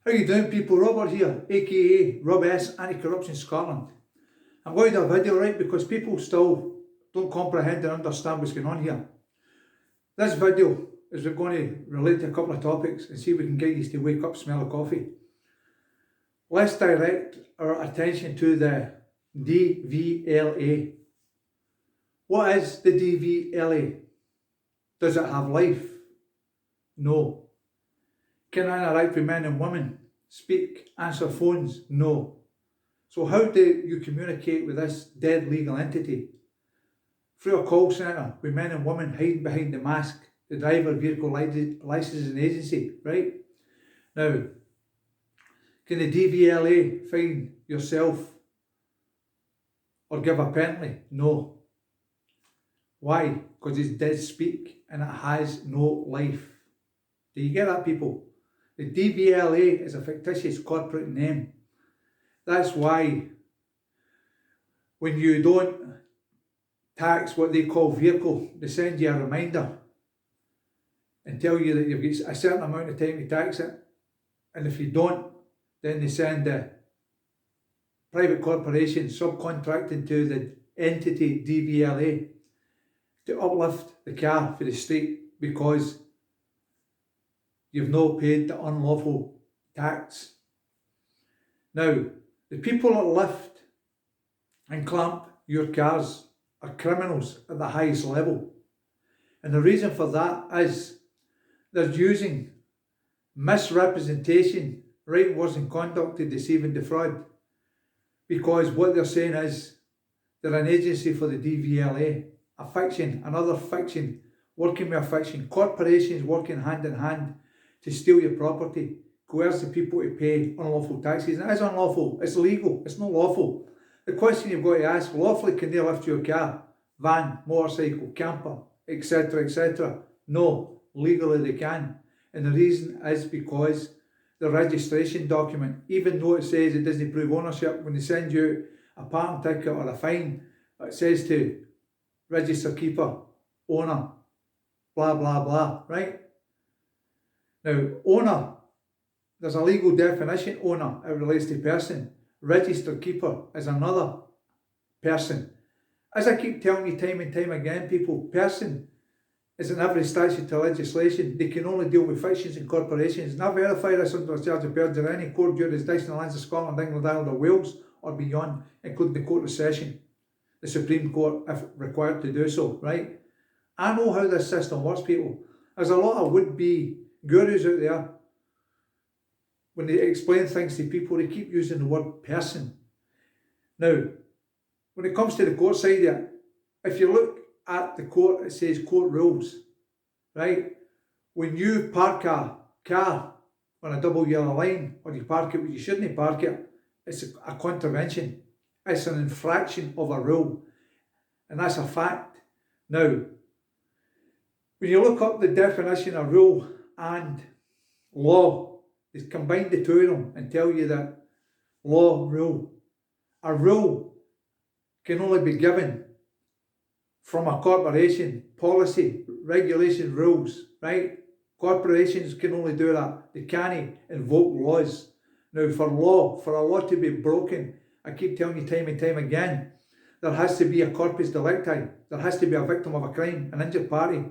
How you doing, people? Robert here, aka Robess, Anti-Corruption Scotland. I'm going to do a video, right, because people still don't comprehend and understand what's going on here. This video is we're going to relate to a couple of topics and see if we can get you to wake up, smell of coffee. Let's direct our attention to the DVLA. What is the DVLA? Does it have life? No. Can I interact with men and women? Speak, answer phones? No. So how do you communicate with this dead legal entity? Through a call centre with men and women hiding behind the mask, the driver vehicle licensing agency, right? Now, can the DVLA fine yourself or give a penalty? No. Why? Because it's dead speak and it has no life. Do you get that, people? The DVLA is a fictitious corporate name. That's why when you don't tax what they call vehicle, they send you a reminder and tell you that you've got a certain amount of time to tax it. And if you don't, then they send a private corporation subcontracting to the entity DVLA to uplift the car for the street because you've not paid the unlawful tax. Now, the people that lift and clamp your cars are criminals at the highest level. And the reason for that is they're using misrepresentation, right words and conduct to deceive and defraud. Because what they're saying is they're an agency for the DVLA, a fiction, another fiction, working with a fiction, corporations working hand in hand to steal your property, coerce the people to pay unlawful taxes. And it is unlawful, it's illegal, it's not lawful. The question you've got to ask, lawfully can they lift your car, van, motorcycle, camper, etc., etc.? No, legally they can. And the reason is because the registration document, even though it says it doesn't prove ownership, when they send you a parking ticket or a fine, it says to register keeper, owner, blah, blah, blah, right? Now, owner, there's a legal definition, owner, it relates to person. Registered keeper is another person. As I keep telling you time and time again, people, person is in every statute of legislation. They can only deal with fictions and corporations. Now verify this under a charge of perjury in any court jurisdiction in the lands of Scotland, England, Ireland or Wales or beyond, including the Court of Session, the Supreme Court, if required to do so, right? I know how this system works, people. There's a lot of would-be gurus out there. When they explain things to people, they keep using the word person. Now, when it comes to the court side here, if you look at the court, it says court rules, right? When you park a car on a double yellow line, or you park it where you shouldn't park it, it's a contravention. It's an infraction of a rule. And that's a fact. Now, when you look up the definition of rule and law, they combine the two of them and tell you that law, rule. A rule can only be given from a corporation, policy, regulation, rules, right? Corporations can only do that. They can't invoke laws. Now for a law to be broken, I keep telling you time and time again, there has to be a corpus delicti. There has to be a victim of a crime, an injured party,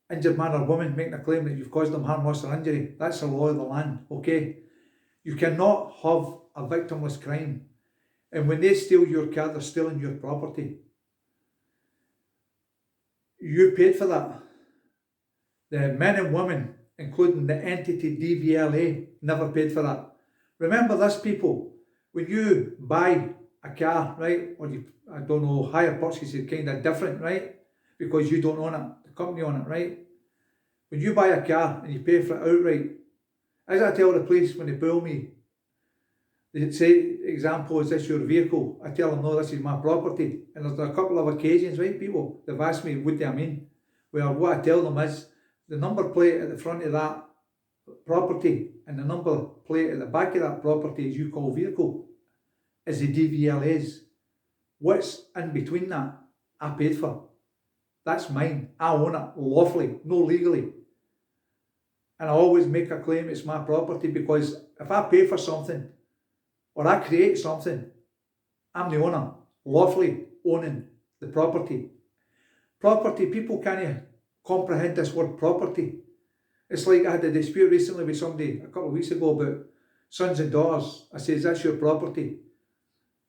injured man or woman making a claim that you've caused them harm, loss or injury. That's the law of the land, okay? You cannot have a victimless crime. And when they steal your car, they're stealing your property. You paid for that. The men and women, including the entity DVLA, never paid for that. Remember this, people. When you buy a car, right, or you, I don't know, hire purchase is kind of different, right? Because you don't own it, the company own it, right? When you buy a car and you pay for it outright, as I tell the police when they pull me, they say, example, is this your vehicle? I tell them, no, this is my property. And there's a couple of occasions, right, people, they've asked me, what do I mean? Well, what I tell them is, the number plate at the front of that property and the number plate at the back of that property, as you call vehicle, is the DVLA's. What's in between that, I paid for. That's mine. I own it lawfully, no legally. And I always make a claim it's my property, because if I pay for something or I create something, I'm the owner, lawfully owning the property. Property, people can't comprehend this word property. It's like I had a dispute recently with somebody a couple of weeks ago about sons and daughters. I says, that's your property.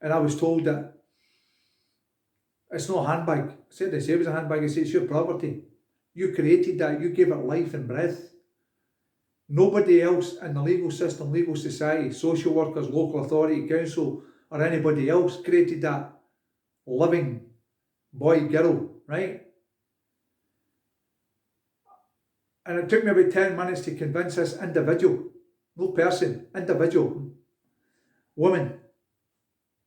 And I was told that it's not a handbag. I said, they say it was a handbag. I said, it's your property. You created that. You gave it life and breath. Nobody else in the legal system, legal society, social workers, local authority, council, or anybody else created that living boy, girl, right? And it took me about 10 minutes to convince this individual, no person, individual, woman,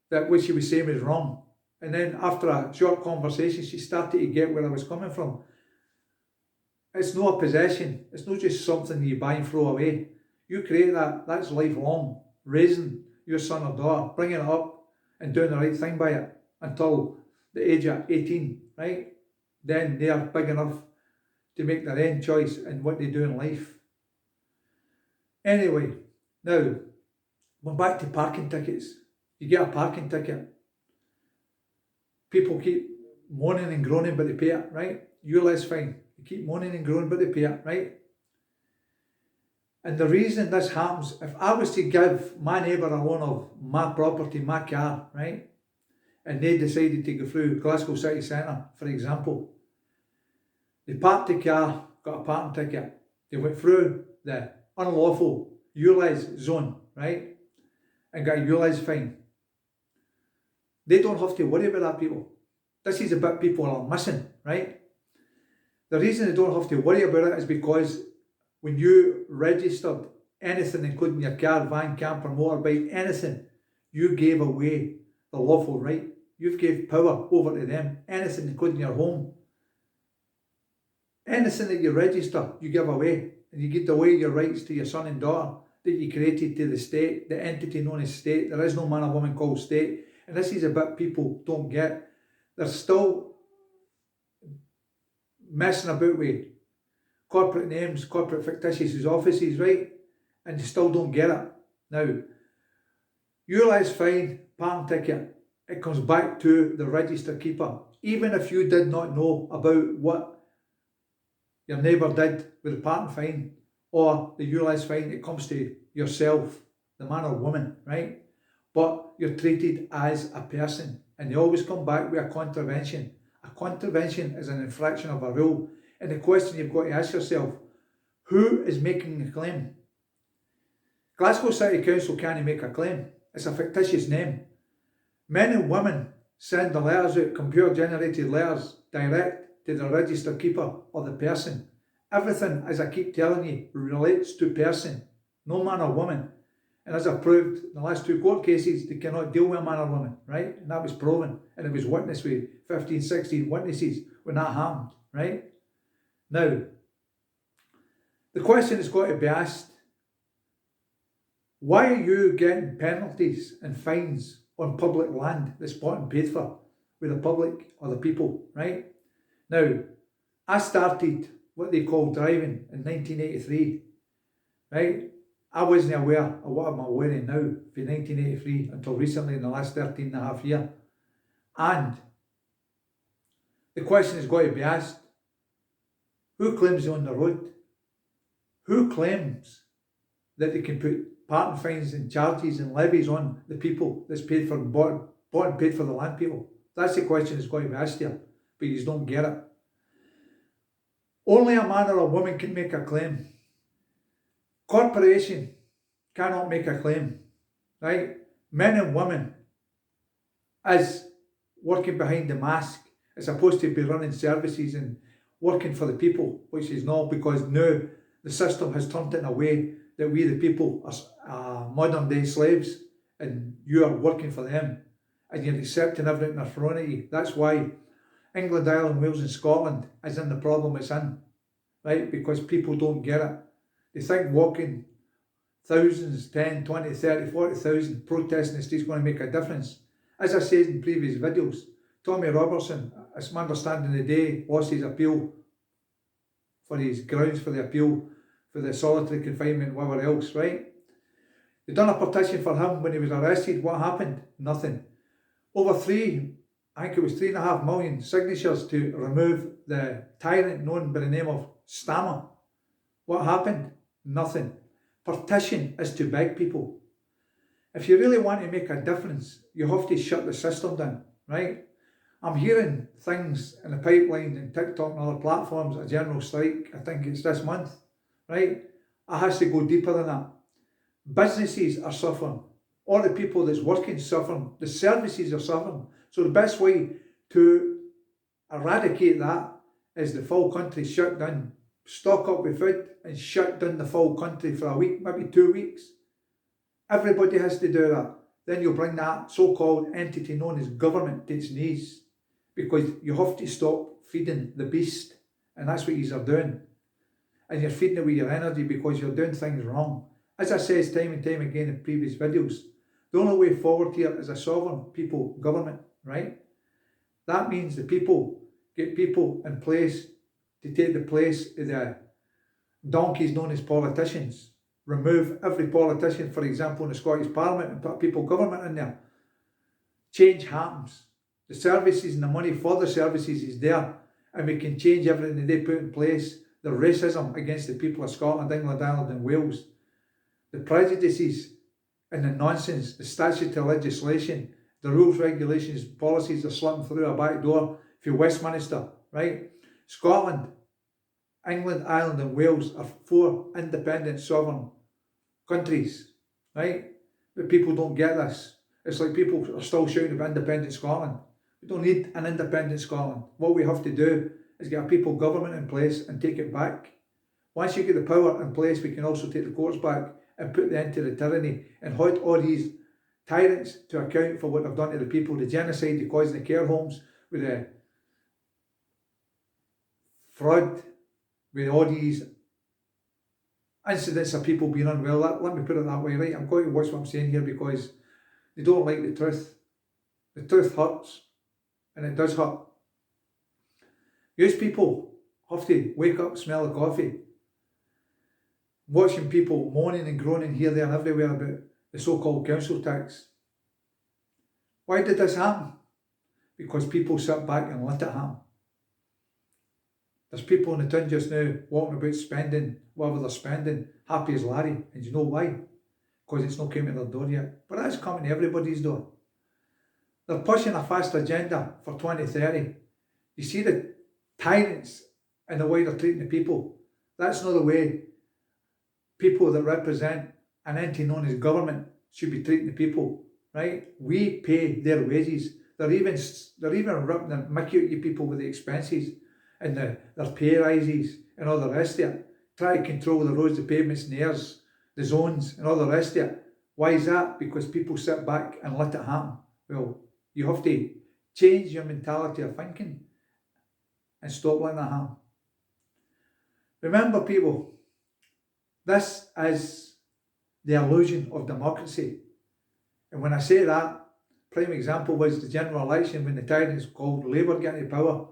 that what she was saying was wrong. And then after a short conversation, she started to get where I was coming from. It's not a possession. It's not just something you buy and throw away. You create that. That's lifelong. Raising your son or daughter, bringing it up and doing the right thing by it until the age of 18, right? Then they are big enough to make their own choice in what they do in life. Anyway, now, we're back to parking tickets. You get a parking ticket. People keep moaning and groaning, but they pay it, right? ULEZ fine. You keep moaning and groaning, but they pay it, right? And the reason this happens, if I was to give my neighbour a loan of my property, my car, right, and they decided to go through Glasgow City Centre, for example, they parked the car, got a parking ticket, they went through the unlawful ULEZ zone, right, and got a ULEZ fine. They don't have to worry about that, people. This is a bit people are missing, right? The reason they don't have to worry about it is because when you registered anything, including your car, van, camper, motorbike, anything, you gave away the lawful right. You've gave power over to them. Anything, including your home. Anything that you register, you give away. And you give away your rights to your son and daughter that you created to the state, the entity known as state. There is no man or woman called state. And this is a bit people don't get. They're still messing about with corporate names, corporate fictitious offices, right? And you still don't get it. Now, ULEZ fine, parking ticket, it comes back to the register keeper. Even if you did not know about what your neighbour did with the parking fine or the ULEZ fine, it comes to yourself, the man or woman, right? But you're treated as a person, and they always come back with a contravention. A contravention is an infraction of a rule. And the question you've got to ask yourself, who is making the claim? Glasgow City Council can't make a claim. It's a fictitious name. Men and women send the letters out, computer generated letters, direct to the register keeper or the person. Everything, as I keep telling you, relates to person, no man or woman. And as I've proved in the last 2 court cases, they cannot deal with a man or woman, right? And that was proven. And it was witnessed with 15, 16 witnesses when that happened, right? Now, the question has got to be asked, why are you getting penalties and fines on public land that's bought and paid for with the public or the people, right? Now, I started what they call driving in 1983, right? I wasn't aware of what I'm aware of now for 1983 until recently in the last 13 and a half years. And the question has got to be asked, who claims they're on the road? Who claims that they can put parking fines and charges and levies on the people that's paid for, bought and paid for the land people? That's the question that's got to be asked here, but you don't get it. Only a man or a woman can make a claim. Corporation cannot make a claim, right? Men and women, as working behind the mask, is supposed to be running services and working for the people, which is not, because now the system has turned it in a way that we the people are modern day slaves and you are working for them and you're accepting everything they're throwing at you. That's why England, Ireland, Wales and Scotland is in the problem it's in, right? Because people don't get it. They think walking thousands, 10, 20, 30, 40,000 protesting the streets is going to make a difference. As I said in previous videos, Tommy Robertson, it's my understanding today, lost his appeal for his grounds for the appeal for the solitary confinement, whatever else, right? They done a petition for him when he was arrested. What happened? Nothing. Over I think it was 3.5 million signatures to remove the tyrant known by the name of Stammer. What happened? Nothing. Petition is to beg people. If you really want to make a difference, you have to shut the system down, right? I'm hearing things in the pipeline and TikTok and other platforms, a general strike, I think it's this month, right? It has to go deeper than that. Businesses are suffering. All the people that's working suffering. The services are suffering. So the best way to eradicate that is the full country shut down. Stock up with food and shut down the full country for a week, maybe 2 weeks. Everybody has to do that. Then you'll bring that so-called entity known as government to its knees, because you have to stop feeding the beast, and that's what you are doing. And you're feeding it with your energy because you're doing things wrong. As I says time and time again in previous videos, the only way forward here is a sovereign people government, right? That means the people get people in place to take the place of the donkeys known as politicians. Remove every politician, for example, in the Scottish Parliament, and put people government in there. Change happens. The services and the money for the services is there, and we can change everything that they put in place. The racism against the people of Scotland, England, Ireland and Wales, the prejudices and the nonsense, the statutory legislation, the rules, regulations, policies are slipping through a back door for Westminster, right? Scotland, England, Ireland and Wales are 4 independent sovereign countries, right? But people don't get this. It's like people are still shouting about independent Scotland. We don't need an independent Scotland. What we have to do is get a people government in place and take it back. Once you get the power in place, we can also take the courts back and put the end to the tyranny and hold all these tyrants to account for what they've done to the people, the genocide they caused in the care homes, with the fraud, with all these incidents of people being unwell. Let me put it that way, right? I'm going to watch what I'm saying here because they don't like the truth. The truth hurts, and it does hurt. These people have to wake up, smell the coffee, watching people moaning and groaning here, there and everywhere about the so-called council tax. Why did this happen? Because people sat back and let it happen. There's people in the town just now walking about spending whatever they're spending, happy as Larry. And you know why? Because it's not coming to their door yet. But that's coming to everybody's door. They're pushing a fast agenda for 2030. You see the tyrants and the way they're treating the people. That's not the way people that represent an entity known as government should be treating the people, right? We pay their wages. They're even ripping the mickey out of you people with the expenses and their pay rises and all the rest of it. Try to control the roads, the pavements, and the airs, the zones and all the rest of it. Why is that? Because people sit back and let it happen. Well, you have to change your mentality of thinking and stop letting that happen. Remember, people, this is the illusion of democracy. And when I say that, prime example was the general election when the tyrants called Labour get into power.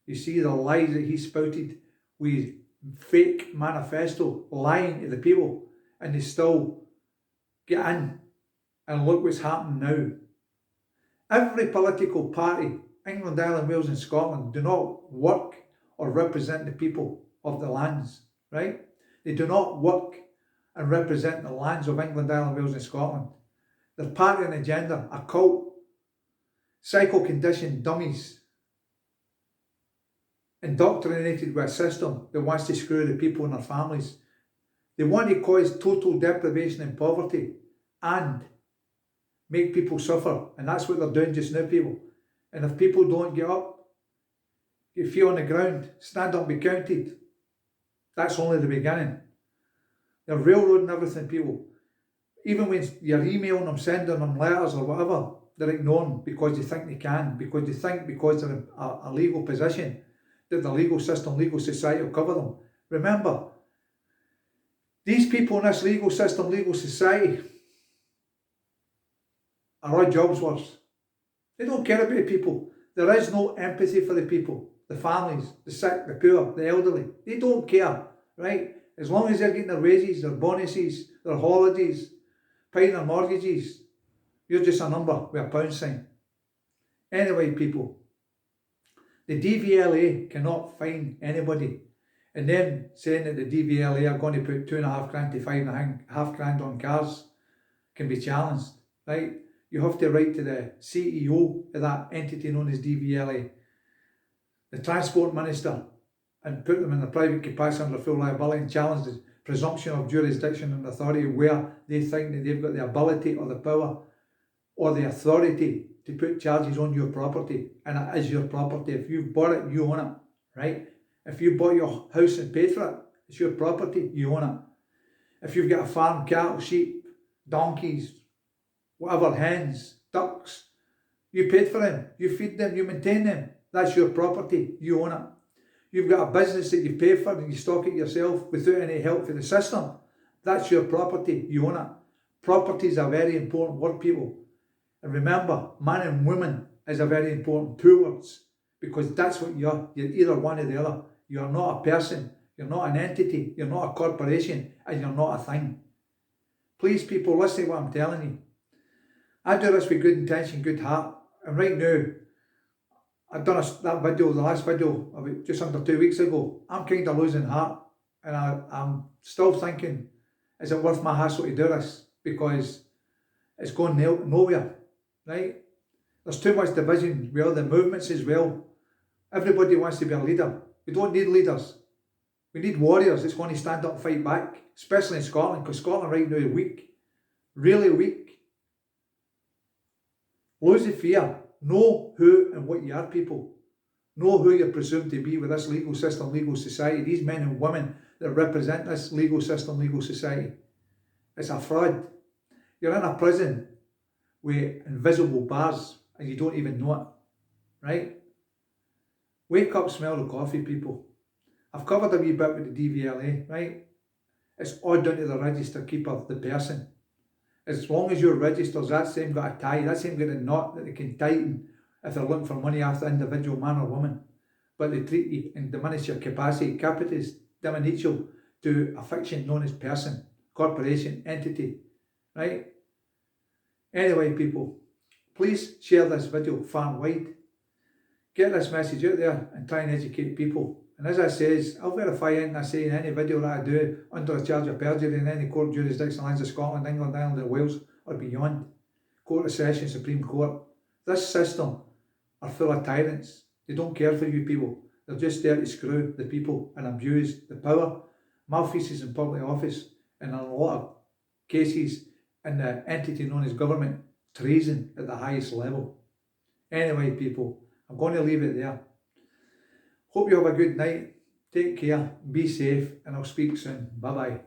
You see the lies that he spouted with fake manifesto, lying to the people, and they still get in. And look what's happening now. Every political party, England, Ireland, Wales and Scotland, do not work or represent the people of the lands, right? They do not work and represent the lands of England, Ireland, Wales and Scotland. They're part of an agenda, a cult, psycho-conditioned dummies, indoctrinated with a system that wants to screw the people and their families. They want to cause total deprivation and poverty and make people suffer. And that's what they're doing just now, people. And if people don't get up, get feet on the ground, stand up and be counted, that's only the beginning. They're railroading everything, people. Even when you're emailing them, sending them letters or whatever, they're ignoring because they think they can, because they think because they're in a legal position that the legal system, legal society will cover them. Remember, these people in this legal system, legal society are our jobs worse. They don't care about people. There is no empathy for the people, the families, the sick, the poor, the elderly. They don't care, right? As long as they're getting their wages, their bonuses, their holidays, paying their mortgages, you're just a number with a pound sign. Anyway, people, the DVLA cannot fine anybody. And them saying that the DVLA are going to put 2.5 grand to 5.5 grand on cars can be challenged, right? You have to write to the CEO of that entity known as DVLA, the Transport Minister, and put them in the private capacity under full liability and challenge the presumption of jurisdiction and authority where they think that they've got the ability or the power or the authority to put charges on your property. And it is your property. If you've bought it, you own it, right? If you bought your house and paid for it, it's your property, you own it. If you've got a farm, cattle, sheep, donkeys, whatever, hens, ducks, you paid for them, you feed them, you maintain them, that's your property, you own it. You've got a business that you pay for and you stock it yourself without any help from the system, that's your property, you own it. Properties are very important word, people. And remember, man and woman is a very important two words, because that's what you're either one or the other. You're not a person, you're not an entity, you're not a corporation, and you're not a thing. Please, people, listen to what I'm telling you. I do this with good intention, good heart, and right now, I've done that video, the last video, about just under 2 weeks ago. I'm kind of losing heart, and I'm still thinking, is it worth my hassle to do this? Because it's going nowhere, right? There's too much division with all the movements as well. Everybody wants to be a leader. We don't need leaders. We need warriors that's going to stand up and fight back, especially in Scotland, because Scotland right now is weak, really weak. Lose the fear. Know who and what you are, people. Know who you're presumed to be with this legal system, legal society, these men and women that represent this legal system, legal society. It's a fraud. You're in a prison with invisible bars and you don't even know it, right? Wake up, smell the coffee, people. I've covered a wee bit with the DVLA, right? It's all down to the register keeper, the person. As long as your registers, that same got a tie, that same got a knot that they can tighten if they're looking for money after the individual man or woman. But they treat you and diminish your capacity, capitis diminutio, to a fiction known as person, corporation, entity, right? Anyway, people, please share this video far and wide. Get this message out there and try and educate people. And as I says, I'll verify anything I say in any video that I do under a charge of perjury in any court jurisdiction, lands of Scotland, England, Ireland, or Wales, or beyond. Court of Session, Supreme Court. This system are full of tyrants. They don't care for you people. They're just there to screw the people and abuse the power, malfeasance in public office, and in a lot of cases in the entity known as government, treason at the highest level. Anyway, people, I'm going to leave it there. Hope you have a good night. Take care, be safe, and I'll speak soon. Bye-bye.